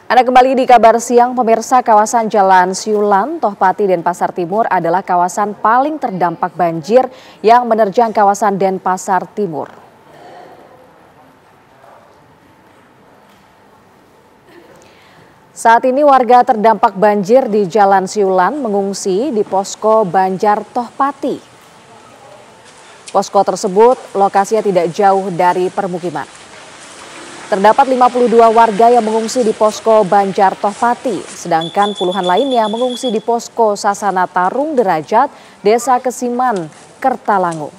Anda kembali di Kabar Siang, pemirsa. Kawasan Jalan Siulan, Tohpati, Denpasar Timur adalah kawasan paling terdampak banjir yang menerjang kawasan Denpasar Timur. Saat ini warga terdampak banjir di Jalan Siulan mengungsi di posko Banjar Tohpati. Posko tersebut lokasinya tidak jauh dari permukiman. Terdapat 52 warga yang mengungsi di posko Banjar Tohpati, sedangkan puluhan lainnya mengungsi di posko Sasana Tarung Derajat, Desa Kesiman, Kertalangu.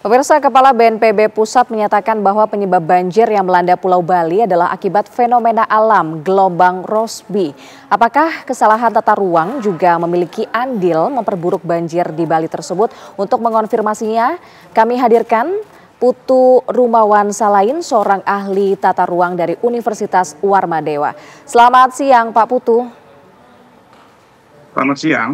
Pemirsa, Kepala BNPB Pusat menyatakan bahwa penyebab banjir yang melanda Pulau Bali adalah akibat fenomena alam gelombang Rossby. Apakah kesalahan tata ruang juga memiliki andil memperburuk banjir di Bali tersebut? Untuk mengonfirmasinya, kami hadirkan Putu Rumawan Salain, seorang ahli tata ruang dari Universitas Warmadewa. Selamat siang, Pak Putu. Selamat siang.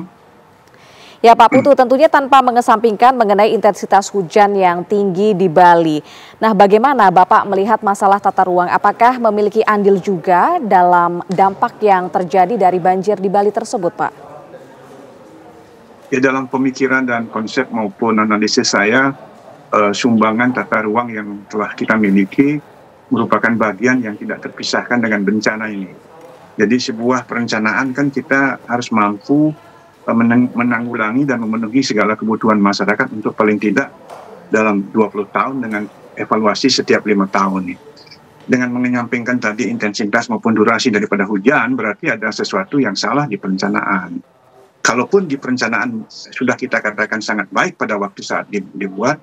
Ya Pak Putu, tentunya tanpa mengesampingkan mengenai intensitas hujan yang tinggi di Bali. Nah, bagaimana Bapak melihat masalah tata ruang? Apakah memiliki andil juga dalam dampak yang terjadi dari banjir di Bali tersebut, Pak? Ya, dalam pemikiran dan konsep maupun analisis saya, sumbangan tata ruang yang telah kita miliki merupakan bagian yang tidak terpisahkan dengan bencana ini. Jadi sebuah perencanaan kan kita harus mampu menanggulangi dan memenuhi segala kebutuhan masyarakat untuk paling tidak dalam 20 tahun dengan evaluasi setiap 5 tahun. Dengan menyampingkan tadi intensitas maupun durasi daripada hujan, berarti ada sesuatu yang salah di perencanaan. Kalaupun di perencanaan sudah kita katakan sangat baik pada waktu saat dibuat,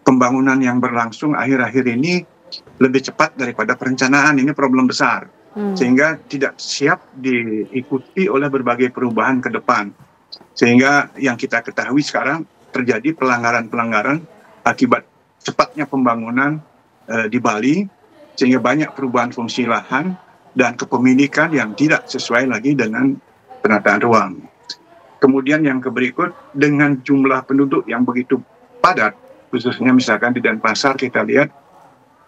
pembangunan yang berlangsung akhir-akhir ini lebih cepat daripada perencanaan. Ini problem besar, sehingga tidak siap diikuti oleh berbagai perubahan ke depan. Sehingga yang kita ketahui sekarang terjadi pelanggaran-pelanggaran akibat cepatnya pembangunan di Bali, sehingga banyak perubahan fungsi lahan dan kepemilikan yang tidak sesuai lagi dengan penataan ruang. Kemudian yang berikut, dengan jumlah penduduk yang begitu padat, khususnya misalkan di Denpasar kita lihat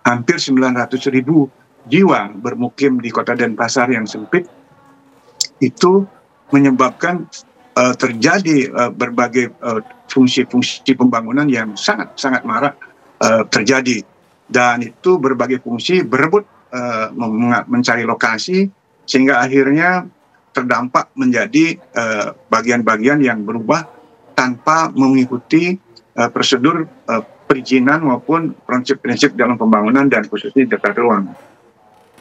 hampir 900.000 jiwa bermukim di kota Denpasar yang sempit, itu menyebabkan terjadi berbagai fungsi-fungsi pembangunan yang sangat-sangat marak terjadi, dan itu berbagai fungsi berebut mencari lokasi, sehingga akhirnya terdampak menjadi bagian-bagian yang berubah tanpa mengikuti prosedur perizinan maupun prinsip-prinsip dalam pembangunan dan khususnya tata ruang.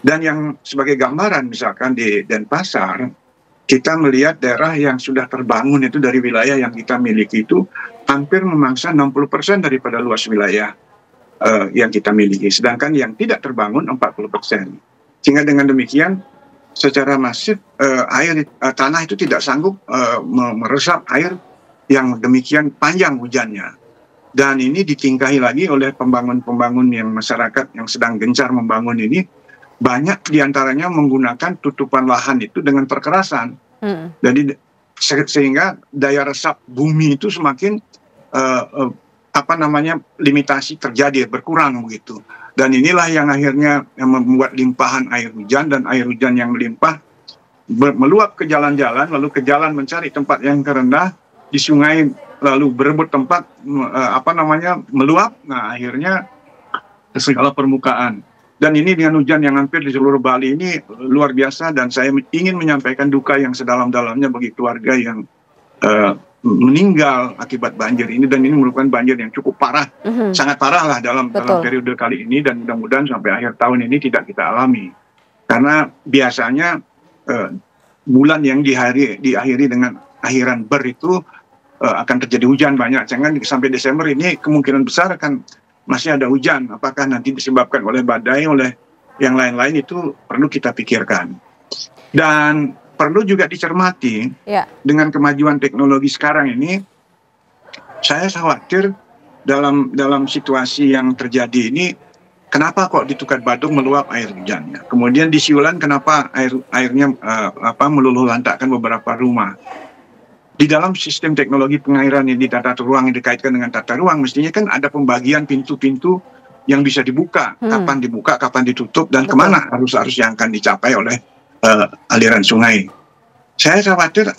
Dan yang sebagai gambaran misalkan di Denpasar, kita melihat daerah yang sudah terbangun itu dari wilayah yang kita miliki itu hampir memangsa 60% daripada luas wilayah yang kita miliki. Sedangkan yang tidak terbangun 40%. Sehingga dengan demikian secara masif tanah itu tidak sanggup meresap air yang demikian panjang hujannya. Dan ini ditingkahi lagi oleh pembangun-pembangun yang masyarakat yang sedang gencar membangun ini, banyak diantaranya menggunakan tutupan lahan itu dengan perkerasan. Jadi sehingga daya resap bumi itu semakin limitasi terjadi, berkurang begitu. Dan inilah yang akhirnya membuat limpahan air hujan, dan air hujan yang melimpah meluap ke jalan-jalan, lalu ke jalan mencari tempat yang terendah, di sungai lalu berebut tempat meluap. Nah, akhirnya ke segala permukaan. Dan ini dengan hujan yang hampir di seluruh Bali ini luar biasa, dan saya ingin menyampaikan duka yang sedalam-dalamnya bagi keluarga yang meninggal akibat banjir ini, dan ini merupakan banjir yang cukup parah, sangat parah lah dalam periode kali ini, dan mudah-mudahan sampai akhir tahun ini tidak kita alami. Karena biasanya bulan yang diakhiri dengan akhiran ber itu akan terjadi hujan banyak, sehingga sampai Desember ini kemungkinan besar akan masih ada hujan. Apakah nanti disebabkan oleh badai, oleh yang lain-lain, itu perlu kita pikirkan. Dan perlu juga dicermati, dengan kemajuan teknologi sekarang ini, saya khawatir dalam situasi yang terjadi ini, kenapa kok di Tukar Badung meluap air hujannya? Kemudian di Siulan kenapa airnya meluluh lantakkan beberapa rumah? Di dalam sistem teknologi pengairan yang di tata ruang yang dikaitkan dengan tata ruang, mestinya kan ada pembagian pintu-pintu yang bisa dibuka, kapan dibuka, kapan ditutup, dan kemana arus-arus yang akan dicapai oleh aliran sungai. Saya khawatir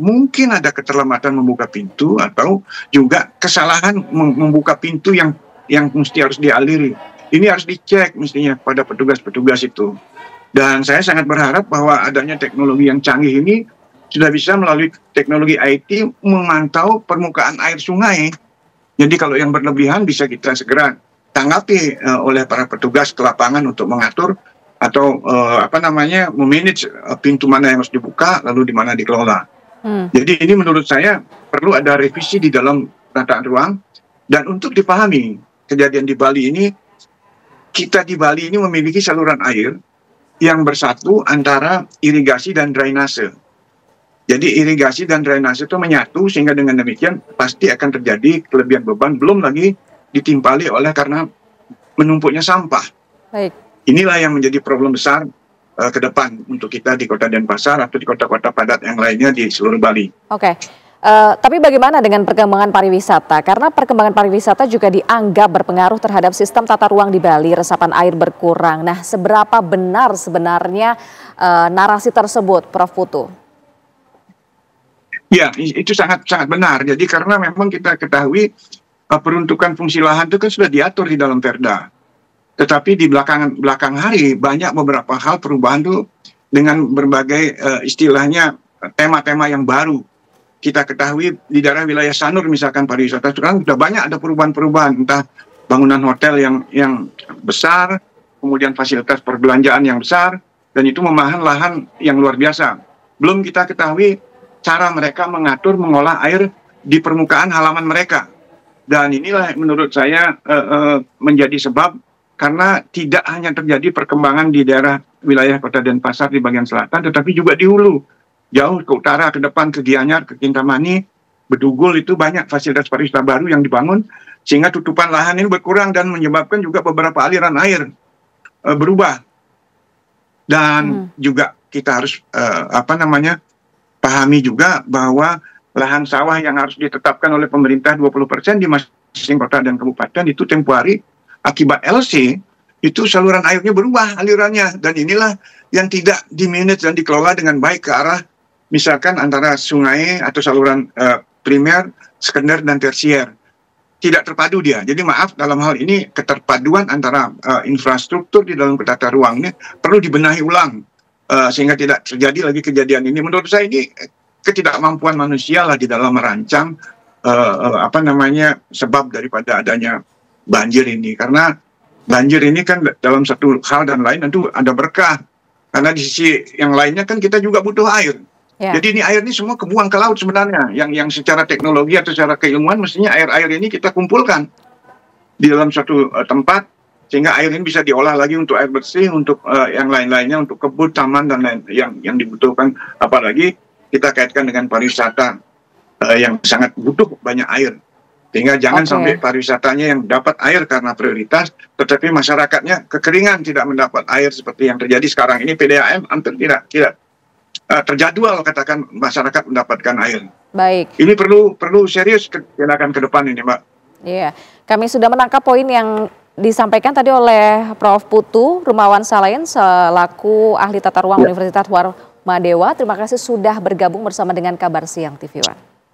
mungkin ada keterlambatan membuka pintu, atau juga kesalahan membuka pintu yang mesti harus dialiri. Ini harus dicek mestinya pada petugas-petugas itu. Dan saya sangat berharap bahwa adanya teknologi yang canggih ini sudah bisa melalui teknologi IT memantau permukaan air sungai. Jadi kalau yang berlebihan bisa kita segera tanggapi oleh para petugas ke lapangan untuk mengatur atau memanage pintu mana yang harus dibuka, lalu di mana dikelola. Jadi ini menurut saya perlu ada revisi di dalam tata ruang. Dan untuk dipahami kejadian di Bali ini, kita di Bali ini memiliki saluran air yang bersatu antara irigasi dan drainase. Jadi irigasi dan drainase itu menyatu, sehingga dengan demikian pasti akan terjadi kelebihan beban, belum lagi ditimpali karena menumpuknya sampah. Baik. Inilah yang menjadi problem besar ke depan untuk kita di Kota Denpasar atau di kota-kota padat yang lainnya di seluruh Bali. Oke. Tapi bagaimana dengan perkembangan pariwisata? Karena perkembangan pariwisata juga dianggap berpengaruh terhadap sistem tata ruang di Bali, resapan air berkurang. Nah, seberapa benar sebenarnya narasi tersebut, Prof. Putu? Ya, itu sangat benar. Jadi karena memang kita ketahui peruntukan fungsi lahan itu kan sudah diatur di dalam Perda. Tetapi di belakang hari banyak beberapa hal perubahan tuh dengan berbagai istilahnya tema-tema yang baru. Kita ketahui di daerah wilayah Sanur misalkan pariwisata sekarang sudah banyak ada perubahan-perubahan, entah bangunan hotel yang besar, kemudian fasilitas perbelanjaan yang besar, dan itu memahan lahan yang luar biasa. Belum kita ketahui cara mereka mengatur mengolah air di permukaan halaman mereka. Dan inilah menurut saya menjadi sebab, karena tidak hanya terjadi perkembangan di daerah wilayah Kota Denpasar di bagian selatan, tetapi juga di hulu. Jauh ke utara, ke depan, ke Gianyar, ke Kintamani, Bedugul, itu banyak fasilitas pariwisata baru yang dibangun, sehingga tutupan lahan ini berkurang dan menyebabkan juga beberapa aliran air berubah. Dan juga kita harus pahami juga bahwa lahan sawah yang harus ditetapkan oleh pemerintah 20% di masing-masing kota dan kabupaten itu tempo hari akibat LC itu saluran airnya berubah alirannya, dan inilah yang tidak dimanage dan dikelola dengan baik ke arah misalkan antara sungai atau saluran primer, sekunder, dan tersier. Tidak terpadu dia. Jadi maaf, dalam hal ini keterpaduan antara infrastruktur di dalam tata ruang ini perlu dibenahi ulang sehingga tidak terjadi lagi kejadian ini. Menurut saya ini ketidakmampuan manusia lah di dalam merancang sebab daripada adanya banjir ini. Karena banjir ini kan dalam satu hal dan lain tentu ada berkah. Karena di sisi yang lainnya kan kita juga butuh air. Jadi ini air ini semua kebuang ke laut sebenarnya. Yang secara teknologi atau secara keilmuan mestinya air-air ini kita kumpulkan di dalam suatu tempat, sehingga air ini bisa diolah lagi untuk air bersih, untuk yang lain-lainnya, untuk kebun, taman, dan lain yang dibutuhkan. Apalagi kita kaitkan dengan pariwisata yang sangat butuh banyak air. Sehingga jangan sampai pariwisatanya yang dapat air karena prioritas, tetapi masyarakatnya kekeringan, tidak mendapat air seperti yang terjadi sekarang ini. PDAM hampir tidak terjadwal katakan masyarakat mendapatkan air. Baik. Ini perlu serius tindakan ke depan ini, Mbak. Iya, kami sudah menangkap poin yang disampaikan tadi oleh Prof. Putu Rumawan Salayan selaku ahli tata ruang Universitas Warmadewa. Terima kasih sudah bergabung bersama dengan Kabar Siang TV One.